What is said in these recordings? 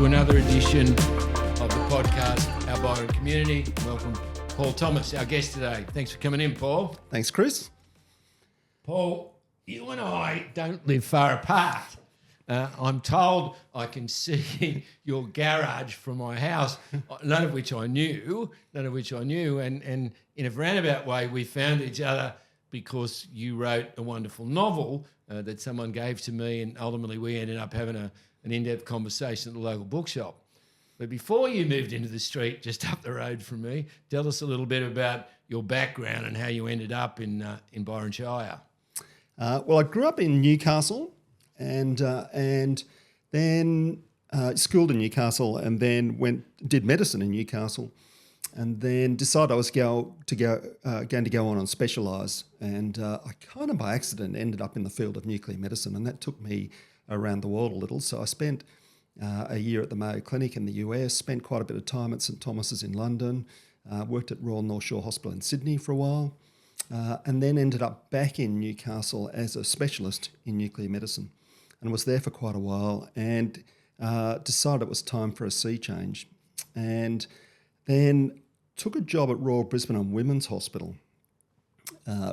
to another edition of the podcast, Our Byron Community. Welcome, Paul Thomas, our guest today. Thanks for coming in, Paul. Thanks, Chris. Paul, you and I don't live far apart. I'm told I can see your garage from my house, none of which I knew. And in a roundabout way, we found each other because you wrote a wonderful novel that someone gave to me, and ultimately we ended up having an in-depth conversation at the local bookshop. But before you moved into the street just up the road from me, tell us a little bit about your background and how you ended up in Byron Shire. Well, I grew up in Newcastle and then schooled in Newcastle, and then did medicine in Newcastle, and then decided I was going to go on and specialise. And I kind of by accident ended up in the field of nuclear medicine, and that took me around the world a little. So I spent a year at the Mayo Clinic in the US, spent quite a bit of time at St Thomas's in London, worked at Royal North Shore Hospital in Sydney for a while, and then ended up back in Newcastle as a specialist in nuclear medicine, and was there for quite a while, and decided it was time for a sea change, and then took a job at Royal Brisbane and Women's Hospital,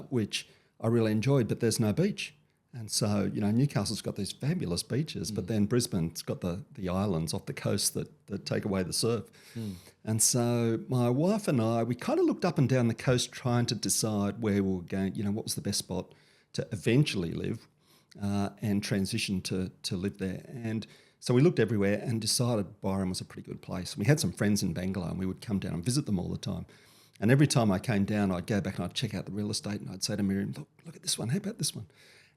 which I really enjoyed, but there's no beach. And so, Newcastle's got these fabulous beaches, but then Brisbane's got the islands off the coast that take away the surf. And so my wife and I, we kind of looked up and down the coast trying to decide where we were going, what was the best spot to eventually live and transition to live there. And so we looked everywhere and decided Byron was a pretty good place. We had some friends in Bangalore and we would come down and visit them all the time. And every time I came down, I'd go back and I'd check out the real estate, and I'd say to Miriam, look at this one, how about this one?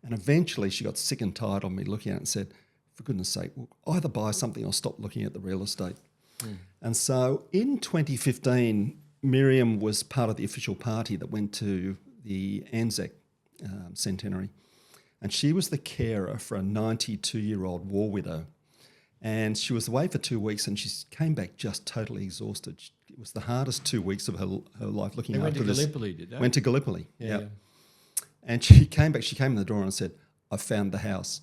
And eventually she got sick and tired of me looking at it and said, for goodness sake, we'll either buy something or stop looking at the real estate. And so in 2015, Miriam was part of the official party that went to the Anzac centenary. And she was the carer for a 92-year-old war widow. And she was away for 2 weeks, and she came back just totally exhausted. It was the hardest 2 weeks of her life looking after this. Went to Gallipoli, did they? Went to Gallipoli, yeah. And she came back. She came in the door and said, "I found the house.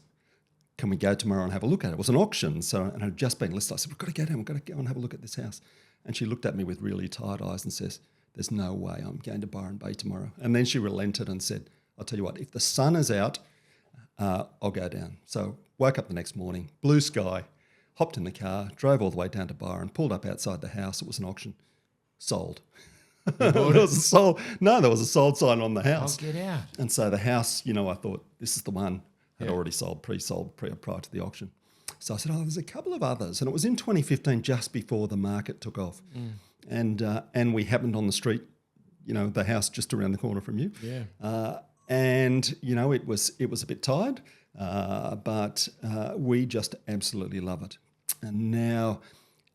Can we go tomorrow and have a look at it?" It was an auction, and it had just been listed. I said, "We've got to go down. We've got to go and have a look at this house." And she looked at me with really tired eyes and says, "There's no way I'm going to Byron Bay tomorrow." And then she relented and said, "I'll tell you what, if the sun is out, I'll go down." So woke up the next morning, blue sky, hopped in the car, drove all the way down to Byron, pulled up outside the house. It was an auction. Sold. There was a sold sign on the house. Oh, get out. And so the house, I thought, this is the one. Had already sold, pre-sold prior to the auction. So I said, there's a couple of others. And it was in 2015, just before the market took off. And we happened on the street, the house just around the corner from you. Yeah. And it was a bit tired, but we just absolutely love it. And now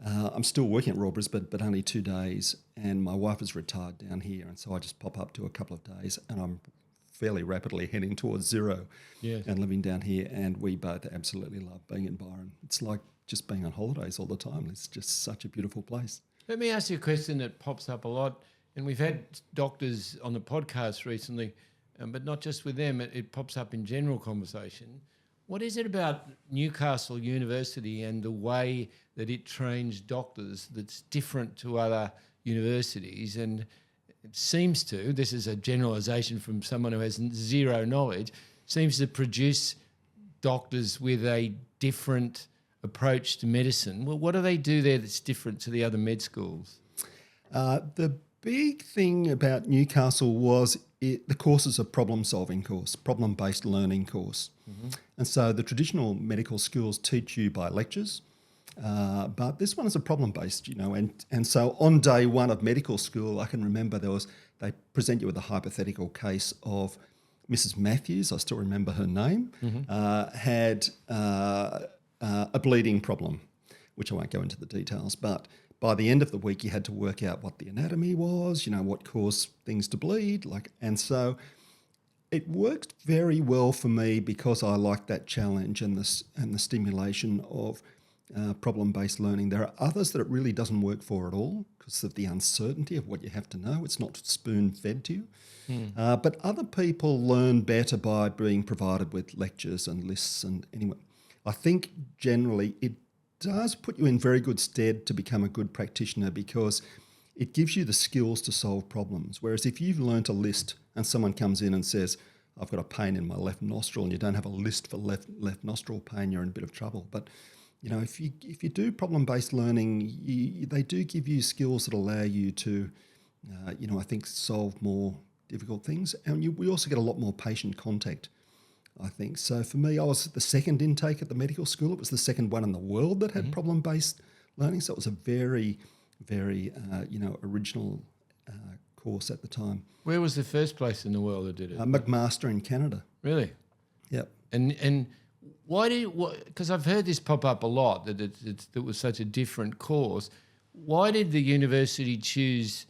I'm still working at Royal Brisbane, but only 2 days, and my wife is retired down here, and so I just pop up to a couple of days, and I'm fairly rapidly heading towards zero and living down here, and we both absolutely love being in Byron. It's like just being on holidays all the time. It's just such a beautiful place. Let me ask you a question that pops up a lot, and we've had doctors on the podcast recently, but not just with them, it pops up in general conversation. What is it about Newcastle University and the way that it trains doctors that's different to other universities? And it seems to, this is a generalisation from someone who has zero knowledge, seems to produce doctors with a different approach to medicine. Well, what do they do there that's different to the other med schools? The big thing about Newcastle was the course is a problem-solving course, problem-based learning course. And so the traditional medical schools teach you by lectures, but this one is a problem-based, and so on day one of medical school, I can remember they present you with a hypothetical case of Mrs. Matthews, I still remember her name, had a bleeding problem, which I won't go into the details, but by the end of the week, you had to work out what the anatomy was, what caused things to bleed, and so it worked very well for me because I like that challenge and the stimulation of problem-based learning. There are others that it really doesn't work for at all because of the uncertainty of what you have to know. It's not spoon-fed to you. But other people learn better by being provided with lectures and lists. And anyway, I think generally it does put you in very good stead to become a good practitioner because it gives you the skills to solve problems. Whereas if you've learnt a list and someone comes in and says, I've got a pain in my left nostril, and you don't have a list for left nostril pain, you're in a bit of trouble. But if you do problem-based learning, they do give you skills that allow you to, I think, solve more difficult things. And we also get a lot more patient contact, I think. So for me, I was the second intake at the medical school. It was the second one in the world that had problem-based learning. So it was a very, very, original course at the time. Where was the first place in the world that did it? McMaster in Canada. Really? Yep. And why because I've heard this pop up a lot, that it was such a different course. Why did the university choose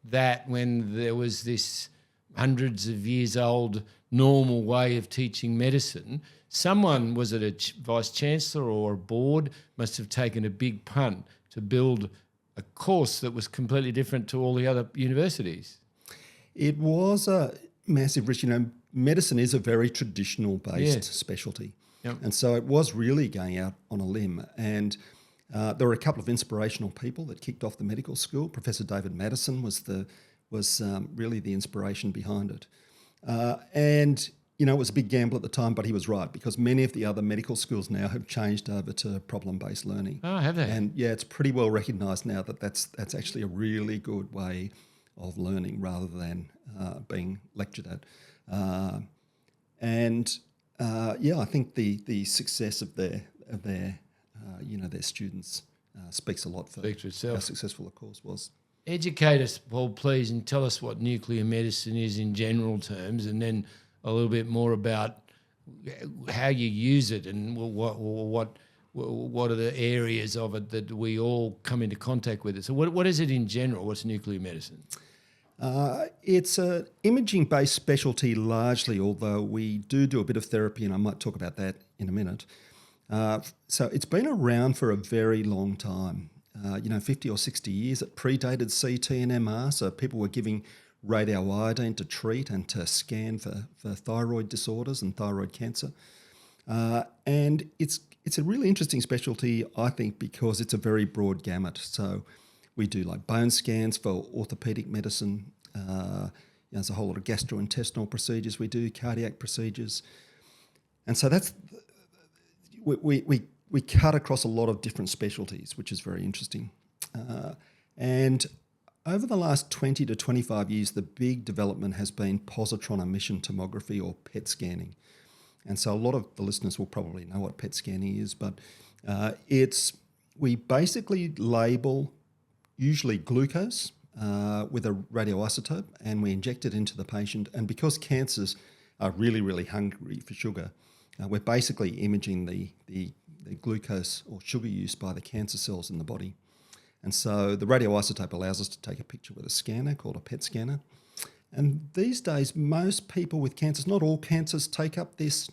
that when there was this hundreds of years old normal way of teaching medicine? Someone, was it a vice chancellor or a board, must have taken a big punt to build a course that was completely different to all the other universities. It was a massive risk. Medicine is a very traditional based specialty. Yep. And so it was really going out on a limb. And there were a couple of inspirational people that kicked off the medical school. Professor David Madison was really the inspiration behind it. It was a big gamble at the time, but he was right, because many of the other medical schools now have changed over to problem-based learning. Oh, have they? And it's pretty well recognised now that that's actually a really good way of learning rather than being lectured at. I think the success of their students speaks a lot for how successful the course was. Educate us, Paul, please, and tell us what nuclear medicine is in general terms, and then a little bit more about how you use it and what are the areas of it that we all come into contact with it. So what is it in general? What's nuclear medicine? It's an imaging-based specialty largely, although we do a bit of therapy, and I might talk about that in a minute. So it's been around for a very long time, 50 or 60 years. It predated CT and MR, so people were giving radioiodine to treat and to scan for thyroid disorders and thyroid cancer. And it's a really interesting specialty, I think, because it's a very broad gamut. So we do like bone scans for orthopedic medicine. There's a whole lot of gastrointestinal procedures. We do cardiac procedures. And so we cut across a lot of different specialties, which is very interesting. And over the last 20 to 25 years, the big development has been positron emission tomography, or PET scanning. And so a lot of the listeners will probably know what PET scanning is, but we basically label usually glucose with a radioisotope, and we inject it into the patient. And because cancers are really, really hungry for sugar, we're basically imaging the glucose or sugar use by the cancer cells in the body. And so the radioisotope allows us to take a picture with a scanner called a PET scanner. And these days, most people with cancers, not all cancers, take up this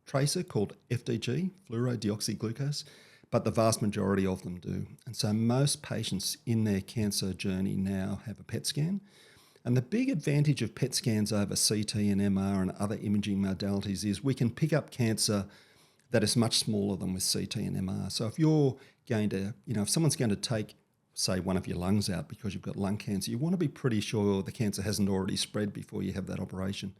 tracer called FDG, fluorodeoxyglucose, but the vast majority of them do. And so most patients in their cancer journey now have a PET scan. And the big advantage of PET scans over CT and MR and other imaging modalities is we can pick up cancer that is much smaller than with CT and MR. So if you're going to, if someone's going to take, say, one of your lungs out because you've got lung cancer, you want to be pretty sure the cancer hasn't already spread before you have that operation.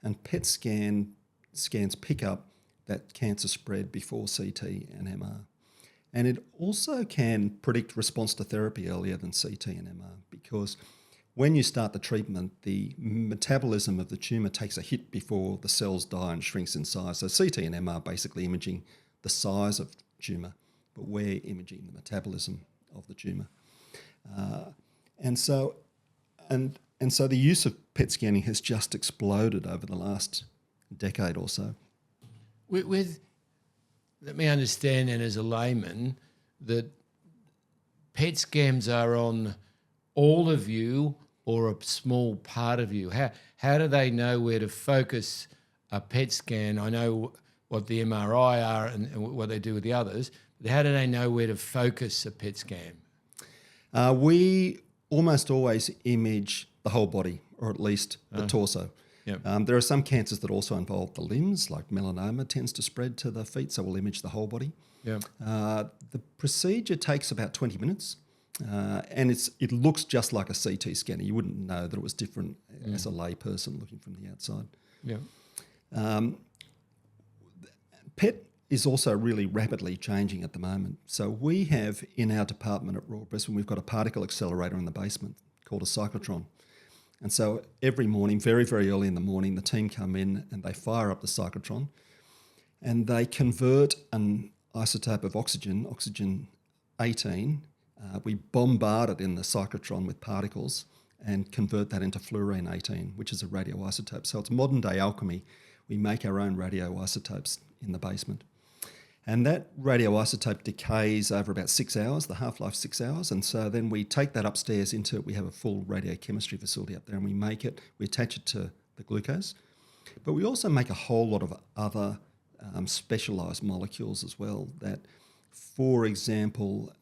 And PET scans pick up that cancer spread before CT and MR. And it also can predict response to therapy earlier than CT and MR, because when you start the treatment, the metabolism of the tumour takes a hit before the cells die and shrinks in size. So CT and MR are basically imaging the size of the tumour, but we're imaging the metabolism of the tumour. And so the use of PET scanning has just exploded over the last decade or so. Let me understand then, as a layman, that PET scans are on all of you or a small part of you. How do they know where to focus a PET scan? I know what the MRI are and what they do with the others, but how do they know where to focus a PET scan? We almost always image the whole body, or at least the torso. Yep. There are some cancers that also involve the limbs, like melanoma tends to spread to the feet, so we'll image the whole body. Yeah. The procedure takes about 20 minutes. And it looks just like a CT scanner. You wouldn't know that it was different as a lay person looking from the outside. Yeah. PET is also really rapidly changing at the moment. So we have in our department at Royal Brisbane, we've got a particle accelerator in the basement called a cyclotron. And so every morning, very, very early in the morning, the team come in and they fire up the cyclotron and they convert an isotope of oxygen, oxygen 18. We bombard it in the cyclotron with particles and convert that into fluorine 18, which is a radioisotope. So it's modern day alchemy. We make our own radioisotopes in the basement. And that radioisotope decays over about 6 hours, the half-life 6 hours. And so then we take that upstairs we have a full radiochemistry facility up there and we attach it to the glucose. But we also make a whole lot of other specialised molecules as well that, for example,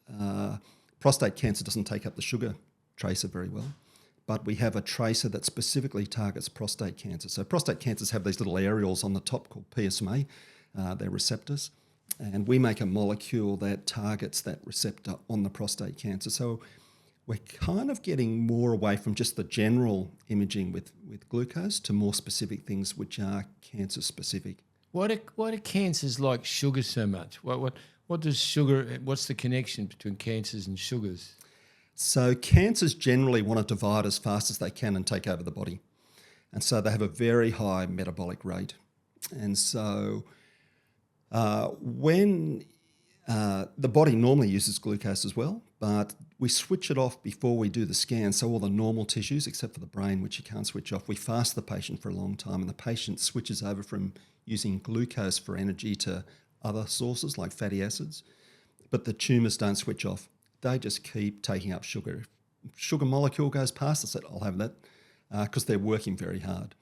prostate cancer doesn't take up the sugar tracer very well, but we have a tracer that specifically targets prostate cancer. So prostate cancers have these little areoles on the top called PSMA, they're receptors, and we make a molecule that targets that receptor on the prostate cancer. So we're kind of getting more away from just the general imaging with glucose to more specific things which are cancer specific. Why do cancers like sugar so much? What does sugar? What's the connection between cancers and sugars? So cancers generally want to divide as fast as they can and take over the body. And so they have a very high metabolic rate. And so when the body normally uses glucose as well, but we switch it off before we do the scan. So all the normal tissues, except for the brain, which you can't switch off, we fast the patient for a long time and the patient switches over from using glucose for energy to other sources like fatty acids, but the tumours don't switch off. They just keep taking up sugar. If sugar molecule goes past, I said, I'll have that, because they're working very hard.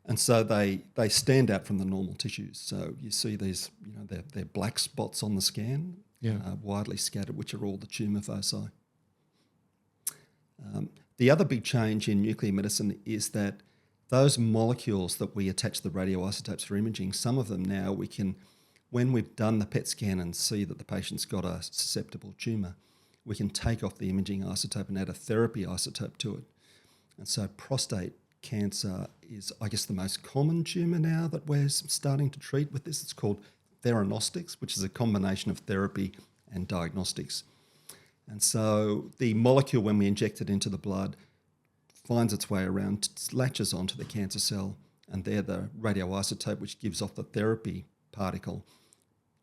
And so they stand out from the normal tissues. So you see these, they're black spots on the scan, widely scattered, which are all the tumour foci. The other big change in nuclear medicine is that those molecules that we attach the radioisotopes for imaging, some of them now we can, when we've done the PET scan and see that the patient's got a susceptible tumour, we can take off the imaging isotope and add a therapy isotope to it. And so prostate cancer is, I guess, the most common tumour now that we're starting to treat with this. It's called theranostics, which is a combination of therapy and diagnostics. And so the molecule, when we inject it into the blood, finds its way around, latches onto the cancer cell, and there the radioisotope, which gives off the therapy particle,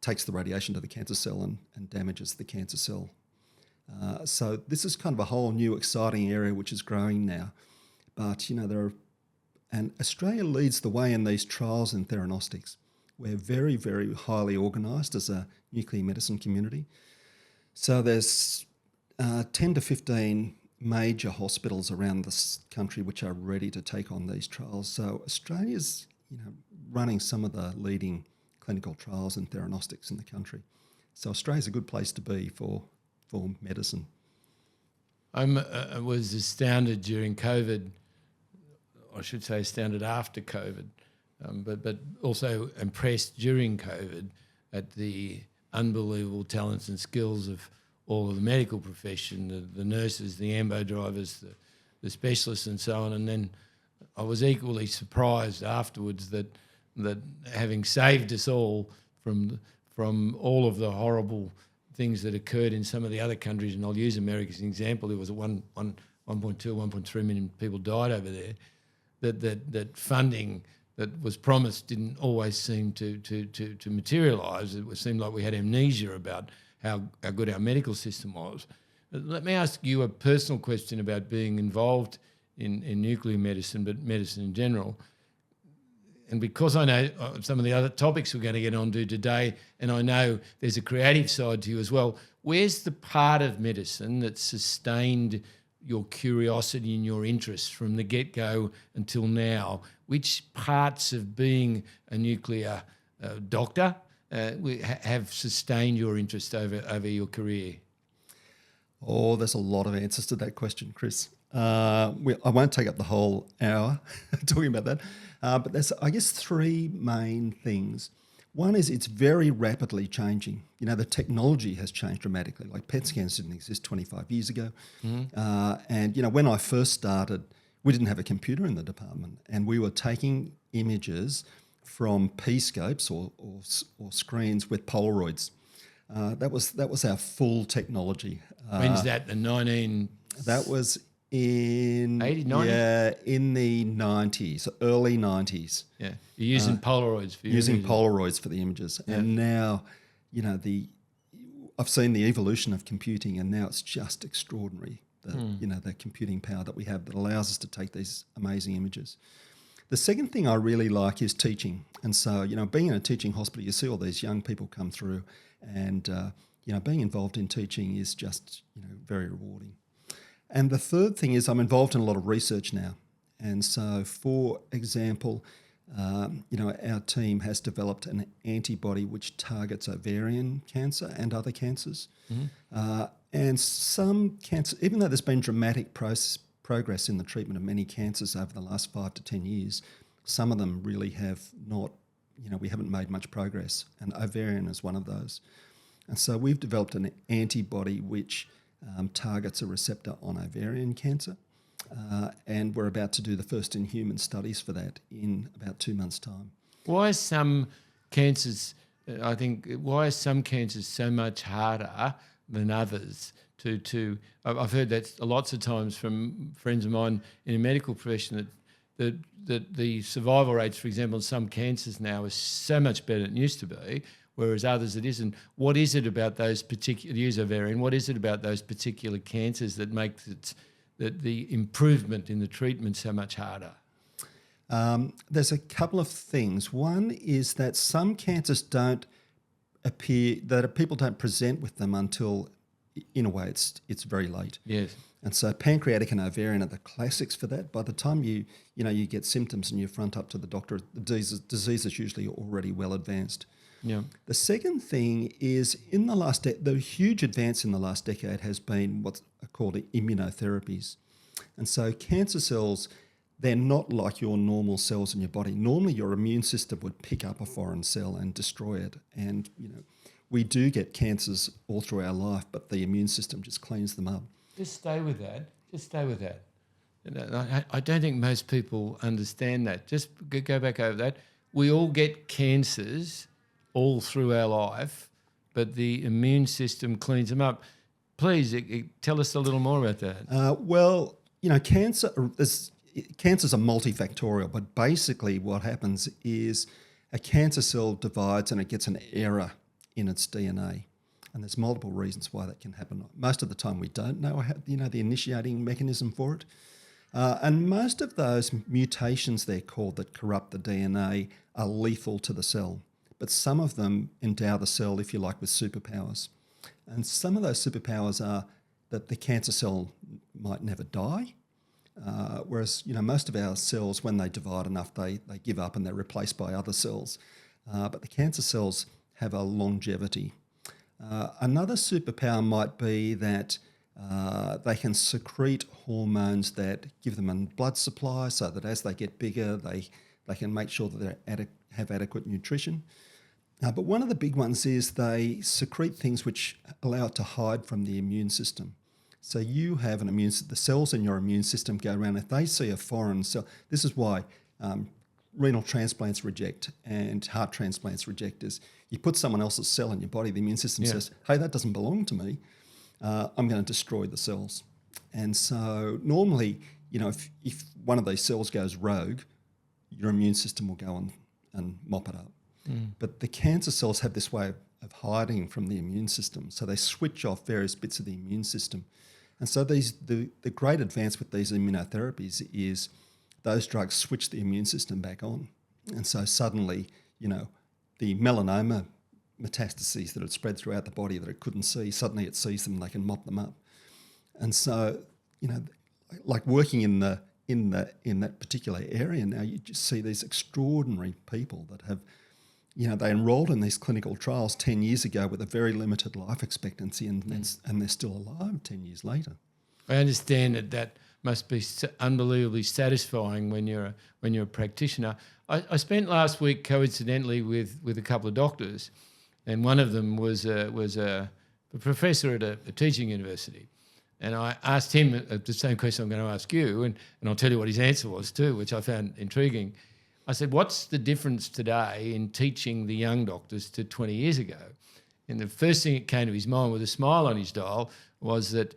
takes the radiation to the cancer cell and damages the cancer cell. So this is kind of a whole new exciting area which is growing now. But, and Australia leads the way in these trials in theranostics. We're very, very highly organised as a nuclear medicine community. So there's 10 to 15 major hospitals around this country which are ready to take on these trials. So Australia's, running some of the leading clinical trials in theranostics in the country. So Australia's a good place to be for medicine. I was astounded during COVID, I should say astounded after COVID, but also impressed during COVID at the unbelievable talents and skills of all of the medical profession, the nurses, the ambo drivers, the specialists and so on. And then I was equally surprised afterwards that having saved us all from all of the horrible things that occurred in some of the other countries, and I'll use America as an example, there was 1.2, 1.3 million people died over there, that funding that was promised didn't always seem to materialise. It seemed like we had amnesia about how good our medical system was. Let me ask you a personal question about being involved in nuclear medicine, but medicine in general. And because I know some of the other topics we're going to get onto today, and I know there's a creative side to you as well, where's the part of medicine that sustained your curiosity and your interest from the get-go until now? Which parts of being a nuclear doctor have sustained your interest over your career? Oh, there's a lot of answers to that question, Chris. I won't take up the whole hour talking about that, but there's, I guess, three main things. One is it's very rapidly changing. You know, the technology has changed dramatically. Like PET scans didn't exist 25 years ago. And, you know, when I first started, we didn't have a computer in the department, and we were taking images from P-scopes or screens with Polaroids. That was our full technology. When's that? The 19... That was in 80s, 90s? Yeah, in the 90s, early 90s. Yeah, you're using Polaroids for your Using images. Polaroids for the images. Yeah. And now, you know, I've seen the evolution of computing, and now it's just extraordinary. You know, the computing power that we have that allows us to take these amazing images. The second thing I really like is teaching. And so, you know, being in a teaching hospital, you see all these young people come through, and, you know, being involved in teaching is just, you know, very rewarding. And the third thing is I'm involved in a lot of research now. And so, for example, you know, our team has developed an antibody which targets ovarian cancer and other cancers. And some cancer, even though there's been dramatic progress in the treatment of many cancers over the last 5 to 10 years, some of them really have not, you know, we haven't made much progress. And ovarian is one of those. And so we've developed an antibody which targets a receptor on ovarian cancer. And we're about to do the first in-human studies for that in about 2 months' time. Why are some cancers, why are some cancers so much harder than others to I've heard that lots of times from friends of mine in the medical profession that the survival rates, for example, in some cancers now is so much better than it used to be, whereas others it isn't. What is it about those particular, use ovarian, what is it about those particular cancers that makes the improvement in the treatment so much harder? There's a couple of things. One is that some cancers don't appear, that people don't present with them until, in a way, it's very late. Yes. And so pancreatic and ovarian are the classics for that. By the time you get symptoms and you front up to the doctor, the disease is usually already well advanced. Yeah. The second thing is the huge advance in the last decade has been what's called immunotherapies. And so cancer cells, they're not like your normal cells in your body. Normally your immune system would pick up a foreign cell and destroy it. And, you know, we do get cancers all through our life, but the immune system just cleans them up. Just stay with that. I don't think most people understand that. Just go back over that. We all get cancers all through our life, but the immune system cleans them up. Please tell us a little more about that. Well, you know, cancers are multifactorial, but basically what happens is a cancer cell divides and it gets an error in its DNA. And there's multiple reasons why that can happen. Most of the time we don't know, the initiating mechanism for it. And most of those mutations, they're called, that corrupt the DNA are lethal to the cell. But some of them endow the cell, if you like, with superpowers. And some of those superpowers are that the cancer cell might never die, whereas, you know, most of our cells, when they divide enough, they give up and they're replaced by other cells. But the cancer cells have a longevity. Another superpower might be that they can secrete hormones that give them a blood supply so that as they get bigger, they can make sure that they have adequate nutrition. But one of the big ones is they secrete things which allow it to hide from the immune system. So you have the cells in your immune system go around. If they see a foreign cell, this is why renal transplants reject and heart transplants reject, is you put someone else's cell in your body, the immune system says, hey, that doesn't belong to me. I'm going to destroy the cells. And so normally, you know, if one of these cells goes rogue, your immune system will go and mop it up. But the cancer cells have this way of hiding from the immune system. So they switch off various bits of the immune system. And so the great advance with these immunotherapies is those drugs switch the immune system back on. And so suddenly, you know, the melanoma metastases that had spread throughout the body that it couldn't see, suddenly it sees them and they can mop them up. And so, you know, like working in that particular area now, you just see these extraordinary people that have, you know, they enrolled in these clinical trials 10 years ago with a very limited life expectancy and they're still alive 10 years later. I understand that must be unbelievably satisfying when you're a practitioner. I spent last week coincidentally with a couple of doctors, and one of them was a professor at a teaching university. And I asked him the same question I'm going to ask you, and I'll tell you what his answer was too, which I found intriguing. I said, what's the difference today in teaching the young doctors to 20 years ago? And the first thing that came to his mind with a smile on his dial was that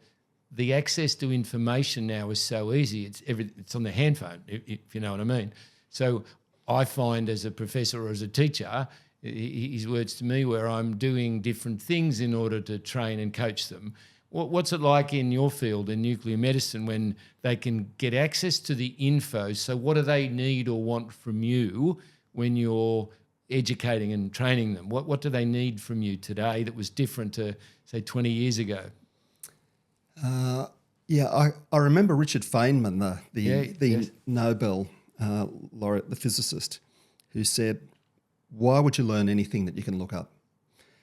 the access to information now is so easy. It's on the handphone, if you know what I mean. So I find as a professor or as a teacher, his words to me where I'm doing different things in order to train and coach them. What's it like in your field in nuclear medicine when they can get access to the info? So what do they need or want from you when you're educating and training them? What do they need from you today that was different to, say, 20 years ago? I remember Richard Feynman, the Yes. Nobel laureate, the physicist, who said, why would you learn anything that you can look up?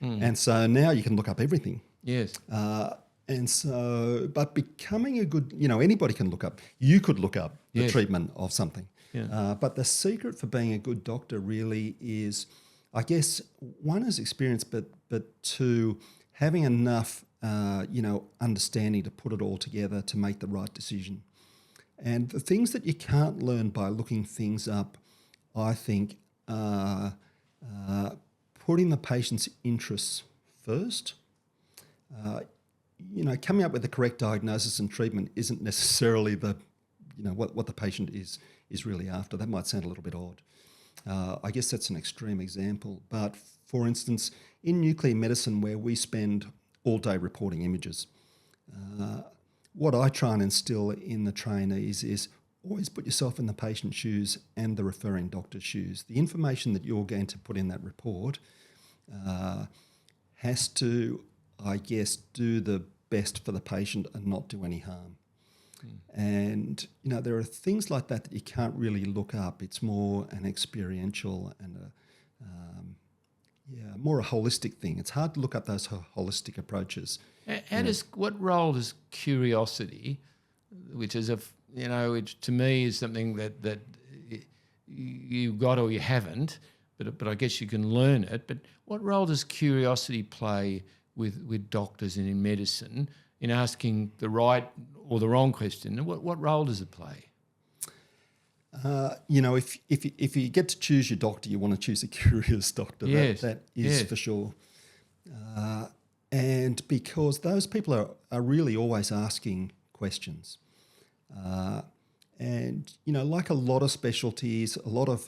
And so now you can look up everything. Yes. But becoming a good, anybody can look up. You could look up the Yes. treatment of something. Yeah. But the secret for being a good doctor really is, I guess, one is experience, but two, having enough, understanding to put it all together to make the right decision. And the things that you can't learn by looking things up, I think, putting the patient's interests first. Coming up with the correct diagnosis and treatment isn't necessarily what the patient is really after. That might sound a little bit odd. I guess that's an extreme example. But for instance, in nuclear medicine, where we spend all day reporting images, what I try and instill in the trainees is always put yourself in the patient's shoes and the referring doctor's shoes. The information that you're going to put in that report has to, I guess, do the best for the patient and not do any harm. And, there are things like that you can't really look up. It's more an experiential and more a holistic thing. It's hard to look up those holistic approaches. What role does curiosity, which is which to me is something that you got or you haven't, but I guess you can learn it. But what role does curiosity play with doctors and in medicine in asking the right or the wrong question? What role does it play? If you get to choose your doctor, you want to choose a curious doctor. Yes. That is for sure. And because those people are really always asking questions. And, like a lot of specialties, a lot of,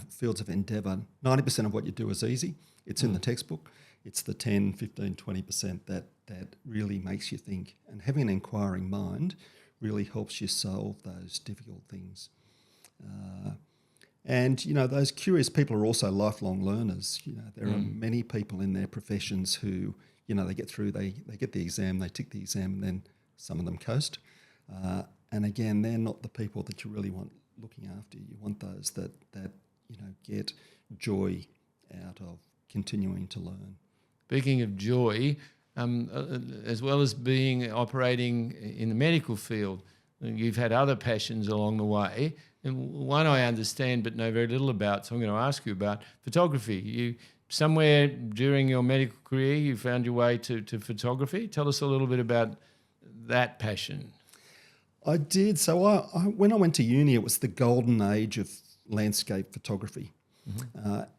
fields of endeavour, 90% of what you do is easy. It's in the textbook. It's the 10, 15, 20% that really makes you think. And having an inquiring mind really helps you solve those difficult things. And those curious people are also lifelong learners. There are many people in their professions who, they get through, they get the exam, they tick the exam, and then some of them coast. And again, they're not the people that you really want looking after you. You want those that get joy out of continuing to learn. Speaking of joy, as well as operating in the medical field, you've had other passions along the way. And one I understand but know very little about, so I'm going to ask you about photography. You somewhere during your medical career, you found your way to photography. Tell us a little bit about that passion. I did. So I when I went to uni, it was the golden age of landscape photography.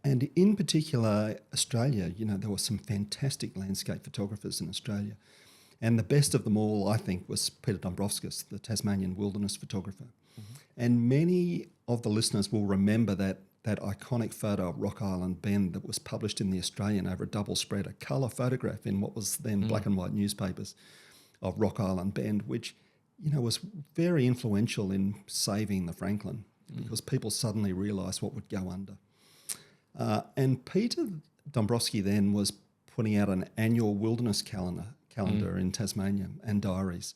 And in particular, Australia, there were some fantastic landscape photographers in Australia. And the best of them all, I think, was Peter Dombrovskis, the Tasmanian wilderness photographer. And many of the listeners will remember that iconic photo of Rock Island Bend that was published in The Australian over a double spread, a colour photograph in what was then black and white newspapers of Rock Island Bend, which, was very influential in saving the Franklin because people suddenly realised what would go under. And Peter Dombrowski then was putting out an annual wilderness calendar in Tasmania and diaries.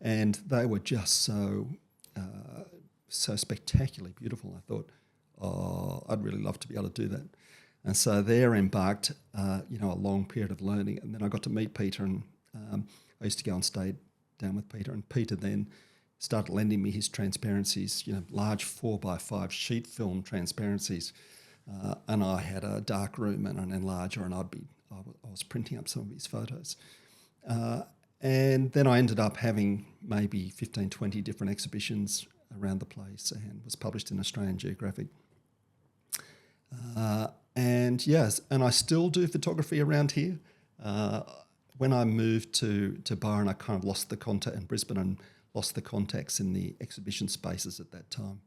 And they were just so spectacularly beautiful. I thought, I'd really love to be able to do that. And so there embarked, a long period of learning. And then I got to meet Peter, and I used to go and stay down with Peter. And Peter then, started lending me his transparencies, large 4x5 sheet film transparencies. And I had a dark room and an enlarger, and I was printing up some of his photos. And then I ended up having maybe 15, 20 different exhibitions around the place, and was published in Australian Geographic. And I still do photography around here. When I moved to Byron, I kind of lost the contact in Brisbane and lost the contacts in the exhibition spaces at that time.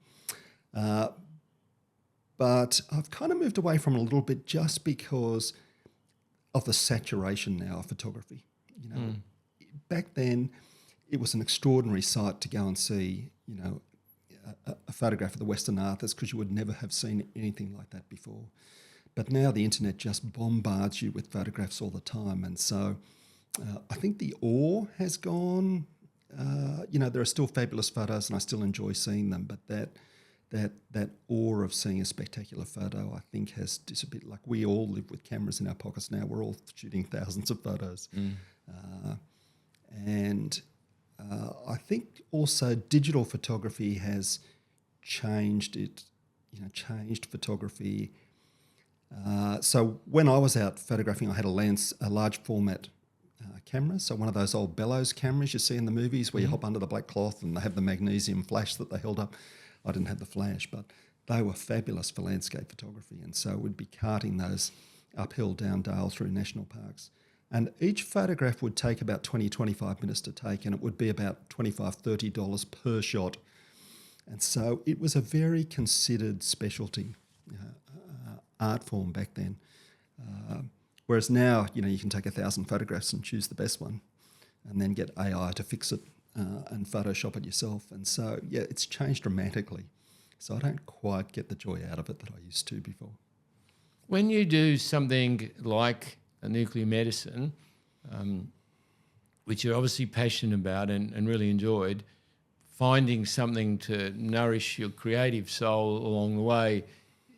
But I've kind of moved away from it a little bit just because of the saturation now of photography. Back then, it was an extraordinary sight to go and see, a photograph of the Western Arthurs, because you would never have seen anything like that before. But now the internet just bombards you with photographs all the time. And so I think the awe has gone. There are still fabulous photos and I still enjoy seeing them, but that awe of seeing a spectacular photo, I think, has disappeared. Like, we all live with cameras in our pockets now. We're all shooting thousands of photos. And I think also digital photography has changed photography. So when I was out photographing, I had a large format camera. So one of those old bellows cameras you see in the movies where you hop under the black cloth and they have the magnesium flash that they held up. I didn't have the flash, but they were fabulous for landscape photography. And so we'd be carting those uphill, down dale through national parks. And each photograph would take about 20, 25 minutes to take, and it would be about $25, $30 per shot. And so it was a very considered specialty art form back then. Whereas now, you can take 1,000 photographs and choose the best one and then get AI to fix it and Photoshop it yourself. And so, it's changed dramatically. So I don't quite get the joy out of it that I used to before. When you do something like a nuclear medicine, which you're obviously passionate about and really enjoyed, finding something to nourish your creative soul along the way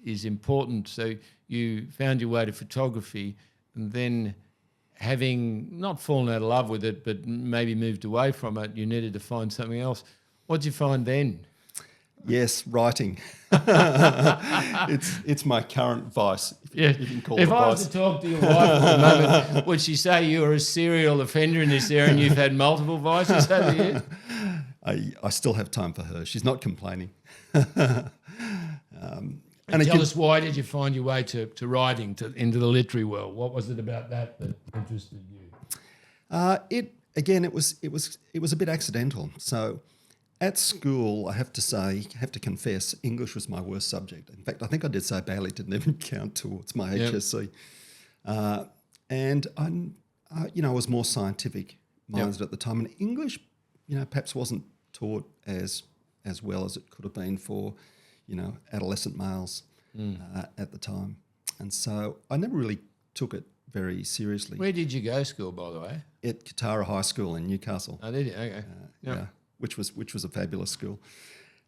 is important. So you found your way to photography, and then, having not fallen out of love with it, but maybe moved away from it, you needed to find something else. What did you find then? Yes, writing. It's my current vice. If you can call it a vice. If I was to talk to your wife for a moment, would she say you are a serial offender in this area and you've had multiple vices over the years? I still have time for her. She's not complaining. And tell us, why did you find your way to writing, into the literary world? What was it about that interested you? It was a bit accidental. So at school, I have to confess, English was my worst subject. In fact, I think I did so badly it didn't even count towards my HSC. And I was more scientific minded at the time, and English, perhaps wasn't taught as well as it could have been for adolescent males at the time. And so I never really took it very seriously. Where did you go to school, by the way? At Katara High School in Newcastle. Oh, did you? Okay. Yeah, which was a fabulous school.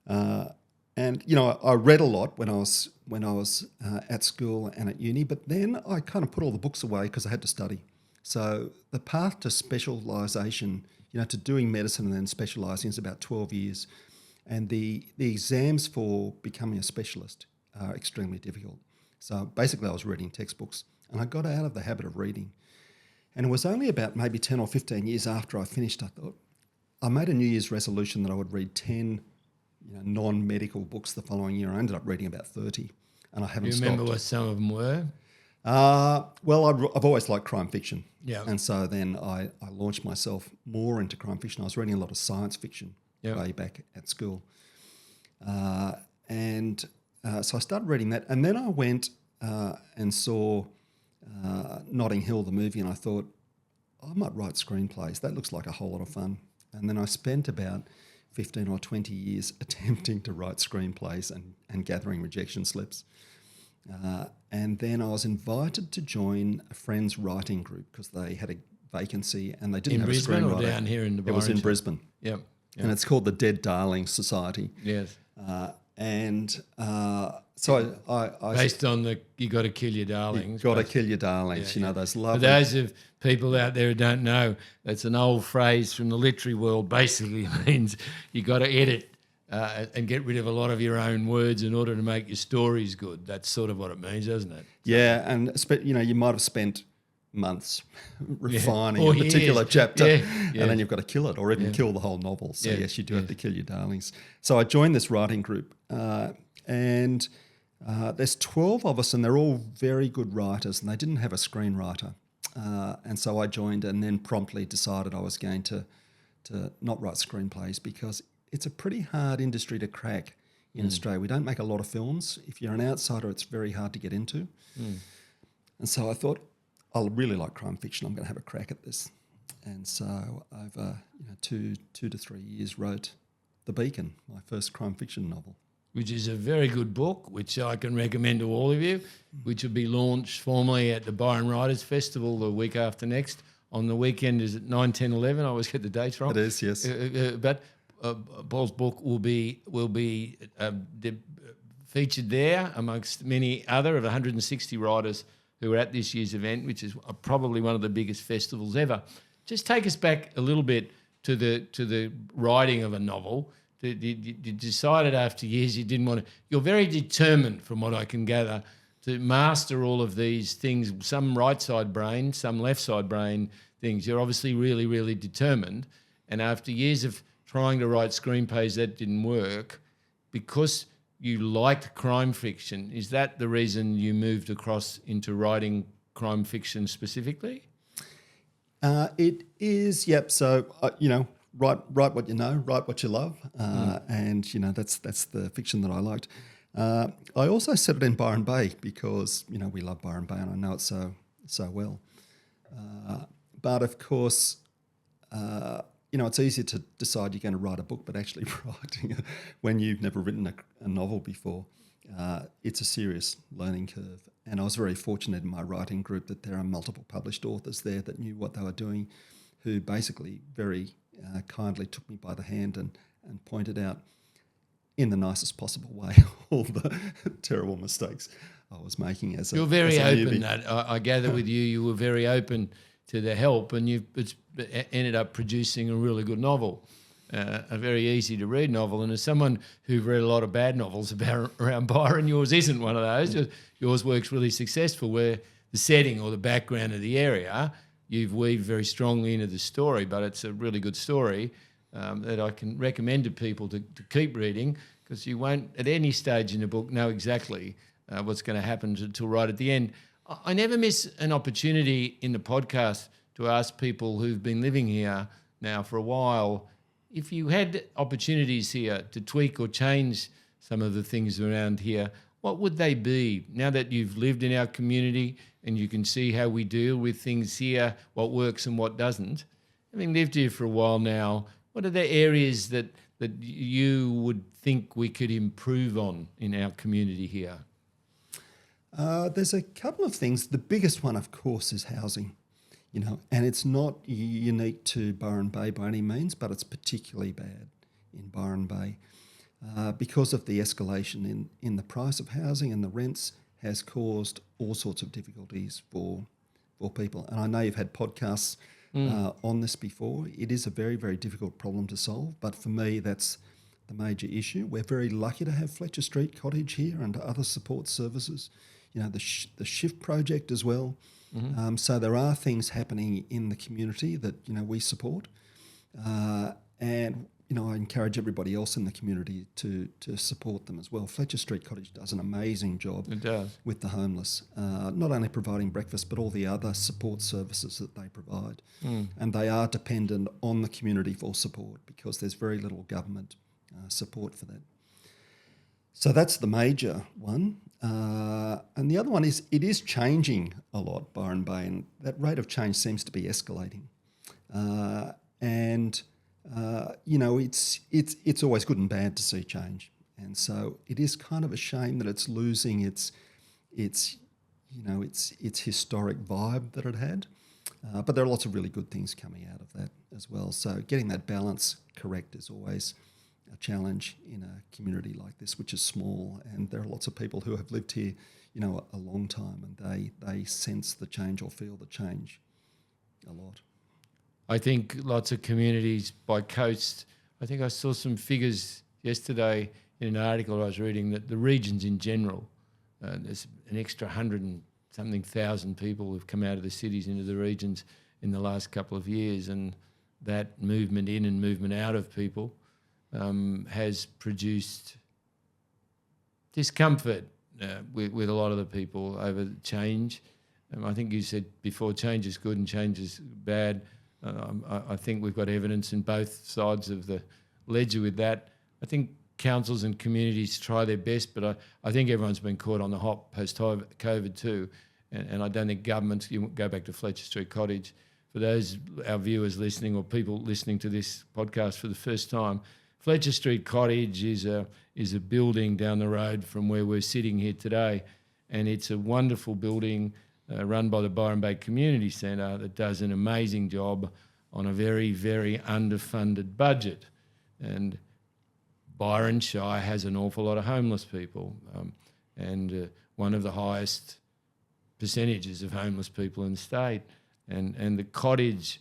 And I read a lot when I was at school and at uni, but then I kind of put all the books away because I had to study. So the path to specialisation, to doing medicine and then specialising, is about 12 years. And the exams for becoming a specialist are extremely difficult. So basically I was reading textbooks, and I got out of the habit of reading. And it was only about maybe 10 or 15 years after I finished, I thought, I made a New Year's resolution that I would read 10 non-medical books the following year. I ended up reading about 30, and I haven't stopped. Do you remember what some of them were? Well, I've always liked crime fiction. Yeah. And so then I launched myself more into crime fiction. I was reading a lot of science fiction way back at school. So I started reading that. And then I went and saw Notting Hill, the movie, and I thought, I might write screenplays. That looks like a whole lot of fun. And then I spent about 15 or 20 years attempting to write screenplays and gathering rejection slips. And then I was invited to join a friend's writing group because they had a vacancy and they didn't have a screenwriter. In Brisbane or down here in the Byron? It was in Brisbane. Yep. And it's called the Dead Darling Society. Yes. and so I Based on the "you got to kill your darlings." got to kill your darlings. Those For lovely. those of people out there who don't know, that's an old phrase from the literary world. Basically means you got to edit and get rid of a lot of your own words in order to make your stories good. That's sort of what it means, doesn't it? Yeah, and you might have spent months refining Or a particular years. chapter, Yeah. and then you've got to kill it, or even kill the whole novel. So yes, you do have to kill your darlings. So I joined this writing group, and there's 12 of us, and they're all very good writers, and they didn't have a screenwriter. And so I joined, and then promptly decided I was going to not write screenplays, because it's a pretty hard industry to crack in Australia. We don't make a lot of films. If you're an outsider, it's very hard to get into. And so I thought, I really like crime fiction. I'm going to have a crack at this. And so over 2 to 3 years wrote The Beacon, my first crime fiction novel. Which is a very good book, which I can recommend to all of you, which will be launched formally at the Byron Writers Festival the week after next. On the weekend, is it 9, 10, 11? I always get the dates wrong. It is, yes. But Paul's book will be featured there amongst many other of 160 writers who are at this year's event, which is probably one of the biggest festivals ever. Just take us back a little bit to the writing of a novel. You decided after years you didn't want to. You're very determined, from what I can gather, to master all of these things. Some right side brain, some left side brain things. You're obviously really, really determined. And after years of trying to write screenplays that didn't work, because you liked crime fiction, is that the reason you moved across into writing crime fiction specifically? It is, yep. So, write what you know, write what you love. And, that's the fiction that I liked. I also set it in Byron Bay because, we love Byron Bay and I know it so well. But, of course, it's easier to decide you're going to write a book, but actually writing when you've never written a novel before, it's a serious learning curve. And I was very fortunate in my writing group that there are multiple published authors there that knew what they were doing, who basically very kindly took me by the hand and pointed out in the nicest possible way all the terrible mistakes I was making as a You're very open. newbie. I gather with you were very open to the help, and it's ended up producing a really good novel, a very easy to read novel. And as someone who've read a lot of bad novels around Byron, yours isn't one of those. Yours works really successful, where the setting or the background of the area you've weaved very strongly into the story, but it's a really good story that I can recommend to people to keep reading, because you won't at any stage in the book know exactly what's going to happen until right at the end. I never miss an opportunity in the podcast to ask people who've been living here now for a while, if you had opportunities here to tweak or change some of the things around here, what would they be? Now that you've lived in our community and you can see how we deal with things here, what works and what doesn't, having lived here for a while now, what are the areas that you would think we could improve on in our community here? There's a couple of things. The biggest one, of course, is housing, and it's not unique to Byron Bay by any means, but it's particularly bad in Byron Bay because of the escalation in the price of housing, and the rents has caused all sorts of difficulties for people. And I know you've had podcasts on this before. It is a very, very difficult problem to solve, but for me, that's the major issue. We're very lucky to have Fletcher Street Cottage here and other support services. The Shift Project as well. Mm-hmm. So there are things happening in the community that, we support. And, I encourage everybody else in the community to support them as well. Fletcher Street Cottage does an amazing job with the homeless, not only providing breakfast, but all the other support services that they provide. And they are dependent on the community for support because there's very little government support for that. So that's the major one. And the other one is it is changing a lot, Byron Bay, and that rate of change seems to be escalating. It's always good and bad to see change. And so it is kind of a shame that it's losing its historic vibe that it had. But there are lots of really good things coming out of that as well. So getting that balance correct is always a challenge in a community like this, which is small, and there are lots of people who have lived here, a long time, and they sense the change or feel the change a lot. I think lots of communities by coast. I think I saw some figures yesterday in an article I was reading that the regions in general, there's an extra 100 and something thousand people have come out of the cities into the regions in the last couple of years, and that movement in and movement out of people has produced discomfort with a lot of the people over change. I think you said before, change is good and change is bad. I think we've got evidence in both sides of the ledger with that. I think councils and communities try their best, but I think everyone's been caught on the hop post-COVID too. And I don't think governments, you go back to Fletcher Street Cottage, for those, our viewers listening or people listening to this podcast for the first time, Fletcher Street Cottage is a building down the road from where we're sitting here today, and it's a wonderful building run by the Byron Bay Community Centre that does an amazing job on a very, very underfunded budget. And Byron Shire has an awful lot of homeless people, and one of the highest percentages of homeless people in the state. And the cottage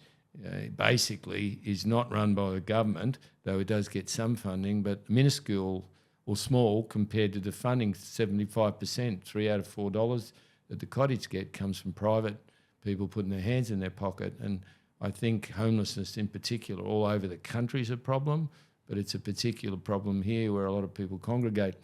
basically is not run by the government, though it does get some funding, but minuscule or small compared to the funding. 75%, $3 out of $4 that the cottage get comes from private people putting their hands in their pocket. And I think homelessness in particular all over the country is a problem, but it's a particular problem here where a lot of people congregate.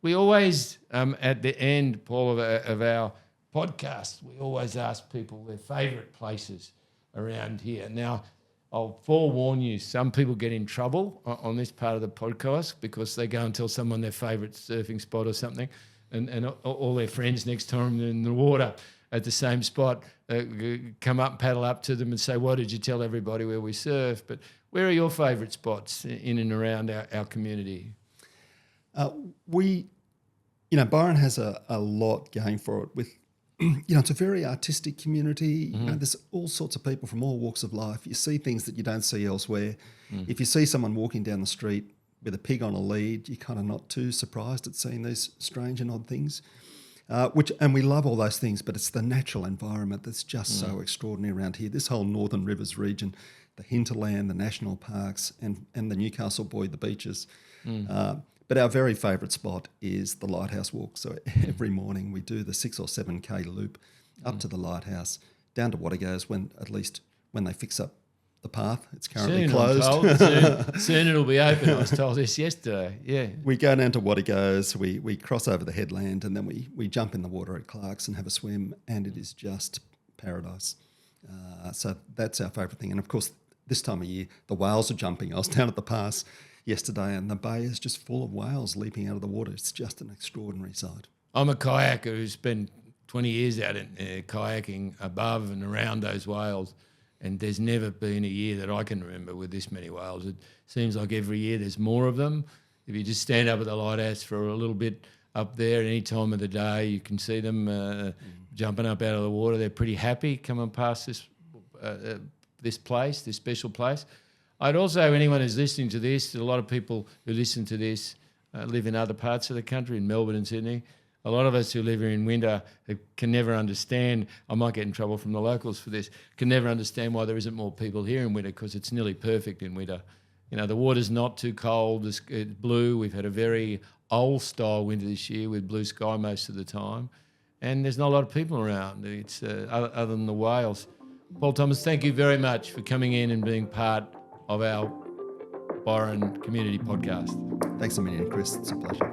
We always, at the end, Paul, of our podcast, we always ask people their favourite places around here. Now, I'll forewarn you, some people get in trouble on this part of the podcast because they go and tell someone their favourite surfing spot or something, and all their friends next time in the water at the same spot come up, paddle up to them and say, why did you tell everybody where we surf? But where are your favourite spots in and around our community? Byron has a lot going for it with, it's a very artistic community. Mm-hmm. There's all sorts of people from all walks of life. You see things that you don't see elsewhere. If you see someone walking down the street with a pig on a lead, you're kind of not too surprised at seeing these strange and odd things. And we love all those things, but it's the natural environment that's just so extraordinary around here. This whole Northern Rivers region, the hinterland, the national parks, and the Newcastle-born, the beaches. But our very favourite spot is the Lighthouse Walk. So every morning we do the 6 or 7K loop up to the lighthouse, down to Watergoes when they fix up the path. It's currently closed. I'm told. Soon it'll be open. I was told this yesterday. Yeah. We go down to Watergoes, we cross over the headland, and then we jump in the water at Clark's and have a swim, and it is just paradise. So that's our favourite thing. And of course, this time of year, the whales are jumping. I was down at the pass yesterday, and the bay is just full of whales leaping out of the water. It's just an extraordinary sight. I'm a kayaker who's spent 20 years out in kayaking above and around those whales, and there's never been a year that I can remember with this many whales. It seems like every year there's more of them. If you just stand up at the lighthouse for a little bit up there at any time of the day, you can see them jumping up out of the water. They're pretty happy coming past this place, this special place. I'd also, anyone who's listening to this, a lot of people who listen to this live in other parts of the country, in Melbourne and Sydney. A lot of us who live here in winter can never understand, I might get in trouble from the locals for this, can never understand why there isn't more people here in winter, because it's nearly perfect in winter. The water's not too cold, it's blue. We've had a very old style winter this year with blue sky most of the time, and there's not a lot of people around. It's other than the whales. Paul Thomas, thank you very much for coming in and being part of our Byron Community Podcast. Thanks a million, Chris. It's a pleasure.